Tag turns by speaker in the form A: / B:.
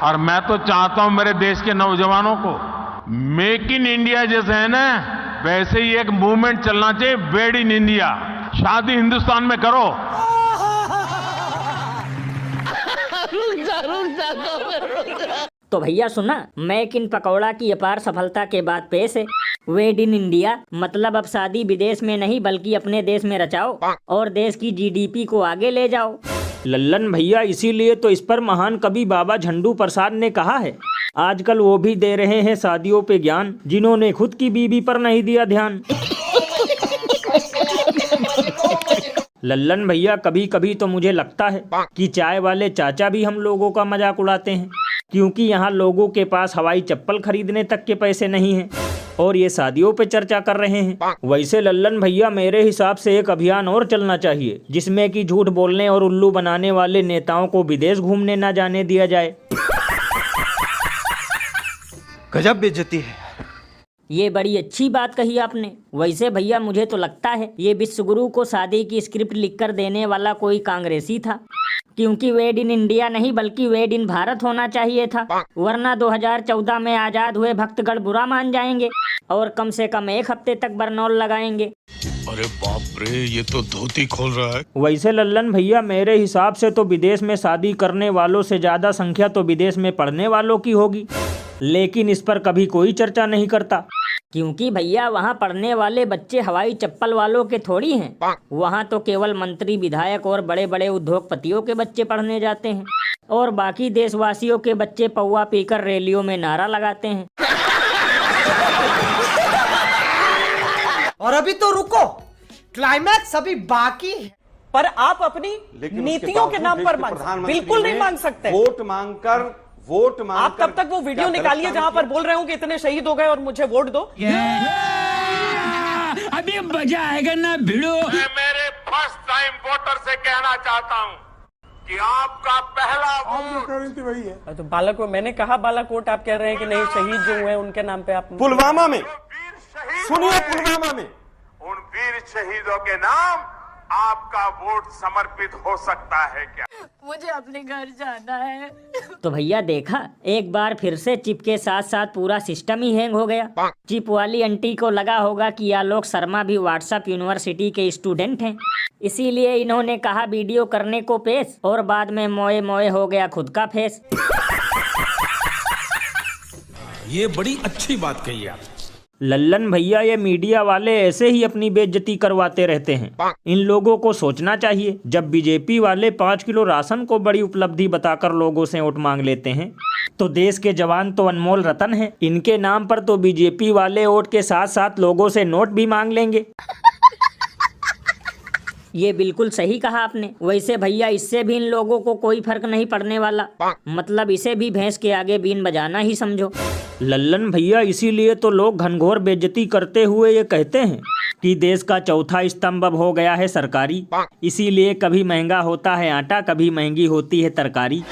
A: और मैं तो चाहता हूं मेरे देश के नौजवानों को मेक इन इंडिया जैसे है ना, वैसे ही एक मूवमेंट चलना चाहिए, मेड इन इंडिया। शादी हिंदुस्तान में करो।
B: तो भैया सुना, मेक इन पकौड़ा की अपार सफलता के बाद पेश है वेड इन इंडिया। मतलब अब शादी विदेश में नहीं बल्कि अपने देश में रचाओ और देश की जीडीपी को आगे ले जाओ।
C: लल्लन भैया, इसीलिए तो इस पर महान कवि बाबा झंडू प्रसाद ने कहा है, आजकल वो भी दे रहे हैं शादियों पे ज्ञान जिन्होंने खुद की बीवी पर नहीं दिया ध्यान। लल्लन भैया, कभी कभी तो मुझे लगता है कि चाय वाले चाचा भी हम लोगों का मजाक उड़ाते हैं, क्योंकि यहाँ लोगों के पास हवाई चप्पल खरीदने तक के पैसे नहीं हैं और ये शादियों पे चर्चा कर रहे हैं। वैसे लल्लन भैया, मेरे हिसाब से एक अभियान और चलना चाहिए जिसमें कि झूठ बोलने और उल्लू बनाने वाले नेताओं को विदेश घूमने न जाने दिया जाए।
D: गजब बेइज्जती है।
B: ये बड़ी अच्छी बात कही आपने। वैसे भैया, मुझे तो लगता है ये विश्वगुरु को शादी की स्क्रिप्ट लिखकर देने वाला कोई कांग्रेसी था, क्योंकि वेड इन इंडिया नहीं बल्कि वेड इन भारत होना चाहिए था, वरना 2014 में आजाद हुए भक्तगण बुरा मान जाएंगे और कम से कम एक हफ्ते तक बरनौल लगाएंगे।
E: अरे बाप रे, ये तो धोती खोल रहा है।
C: वैसे लल्लन भैया, मेरे हिसाब से तो विदेश में शादी करने वालों से ज्यादा संख्या तो विदेश में पढ़ने वालों की होगी, लेकिन इस पर कभी कोई चर्चा नहीं करता।
B: क्योंकि भैया वहाँ पढ़ने वाले बच्चे हवाई चप्पल वालों के थोड़ी हैं, वहाँ तो केवल मंत्री, विधायक और बड़े बड़े उद्योगपतियों के बच्चे पढ़ने जाते हैं और बाकी देशवासियों के बच्चे पौवा पीकर रैलियों में नारा लगाते हैं।
F: और अभी तो रुको, क्लाइमैक्स अभी बाकी है।
G: पर आप अपनी नीतियों के नाम पर बिल्कुल नहीं मांग सकते।
D: वोट मांग
G: आप तब तक वो वीडियो निकालिए जहां पर बोल रहे हो कि इतने शहीद हो गए और मुझे वोट दो।
H: अभी मजा आएगा ना भिड़ो।
A: मैं मेरे फर्स्ट टाइम वोटर से कहना चाहता हूं कि आपका पहला वोट
D: वही है।
G: तो बालाकोट, मैंने कहा बालाकोट, आप कह रहे हैं कि नहीं, शहीद जो हुए उनके नाम पे आप।
D: पुलवामा में
A: सुनिए, पुलवामा में उन वीर शहीदों के नाम आपका वोट समर्पित हो सकता है क्या?
I: मुझे अपने घर जाना है।
B: तो भैया देखा, एक बार फिर से चिप के साथ साथ पूरा सिस्टम ही हैंग हो गया। चिप वाली आंटी को लगा होगा कि आलोक शर्मा भी व्हाट्सएप यूनिवर्सिटी के स्टूडेंट हैं, इसीलिए इन्होंने कहा वीडियो करने को पेश और बाद में मोए मोए हो गया खुद का फेस।
H: ये बड़ी अच्छी बात कही आप।
C: लल्लन भैया, ये मीडिया वाले ऐसे ही अपनी बेइज्जती करवाते रहते हैं। इन लोगों को सोचना चाहिए, जब बीजेपी वाले 5 किलो राशन को बड़ी उपलब्धि बताकर लोगों से वोट मांग लेते हैं, तो देश के जवान तो अनमोल रतन हैं, इनके नाम पर तो बीजेपी वाले वोट के साथ साथ लोगों से नोट भी मांग लेंगे।
B: ये बिल्कुल सही कहा आपने। वैसे भैया, इससे भी इन लोगों को कोई फर्क नहीं पड़ने वाला, मतलब इसे भी भैंस के आगे बीन बजाना ही समझो।
C: लल्लन भैया, इसीलिए तो लोग घनघोर बेइज्जती करते हुए ये कहते हैं कि देश का चौथा स्तंभ अब हो गया है सरकारी, इसीलिए कभी महंगा होता है आटा, कभी महंगी होती है तरकारी।